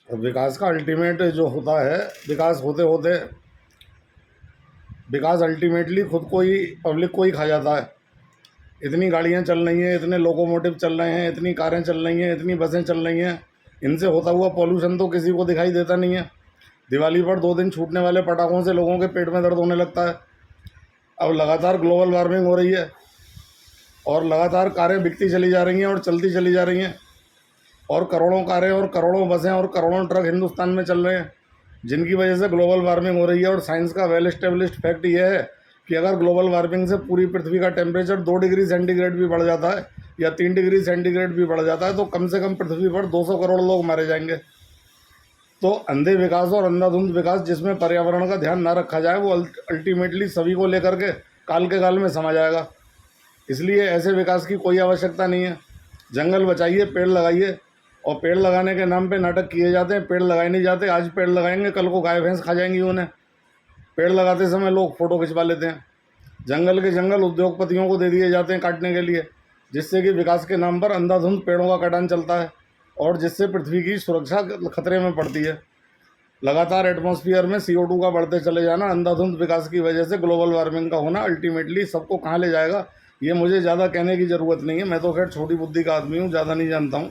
और विकास का अल्टीमेट जो होता है, विकास होते होते विकास अल्टीमेटली खुद को ही, पब्लिक को ही खा जाता है। इतनी गाड़ियाँ चल रही हैं, इतने लोकोमोटिव चल रहे हैं, इतनी कारें चल रही हैं, इतनी बसें चल रही हैं, इनसे होता हुआ पॉल्यूशन तो किसी को दिखाई देता नहीं है। दिवाली पर 2 दिन छूटने वाले पटाखों से लोगों के पेट में दर्द होने लगता है। अब लगातार ग्लोबल वार्मिंग हो रही है और लगातार कारें बिकती चली जा रही हैं और चलती चली जा रही हैं, और करोड़ों कारें और करोड़ों बसें और करोड़ों ट्रक हिंदुस्तान में चल रहे हैं, जिनकी वजह से ग्लोबल वार्मिंग हो रही है। और साइंस का वेल एस्टेब्लिश्ड फैक्ट ये है कि अगर ग्लोबल वार्मिंग से पूरी पृथ्वी का टेम्परेचर 2 डिग्री सेंटीग्रेड भी बढ़ जाता है या 3 डिग्री सेंटीग्रेड भी बढ़ जाता है तो कम से कम पृथ्वी पर 200 करोड़ लोग मारे जाएंगे। तो अंधे विकास और अंधाधुंध विकास जिसमें पर्यावरण का ध्यान ना रखा जाए वो अल्टीमेटली सभी को लेकर के काल के काल में समा जाएगा। इसलिए ऐसे विकास की कोई आवश्यकता नहीं है। जंगल बचाइए, पेड़ लगाइए, और पेड़ लगाने के नाम पे नाटक किए जाते हैं, पेड़ लगाए नहीं जाते। आज पेड़ लगाएंगे, कल को गाय भैंस खा जाएंगी उन्हें। पेड़ लगाते समय लोग फ़ोटो खिंचवा लेते हैं। जंगल के जंगल उद्योगपतियों को दे दिए जाते हैं काटने के लिए, जिससे कि विकास के नाम पर अंधाधुंध पेड़ों का कटान चलता है और जिससे पृथ्वी की सुरक्षा खतरे में पड़ती है। लगातार एटमॉस्फेयर में CO2 का बढ़ते चले जाना अंधाधुंध विकास की वजह से ग्लोबल वार्मिंग का होना अल्टीमेटली सबको कहाँ ले जाएगा, ये मुझे ज़्यादा कहने की ज़रूरत नहीं है। मैं तो खैर छोटी बुद्धि का आदमी हूँ, ज़्यादा नहीं जानता हूँ।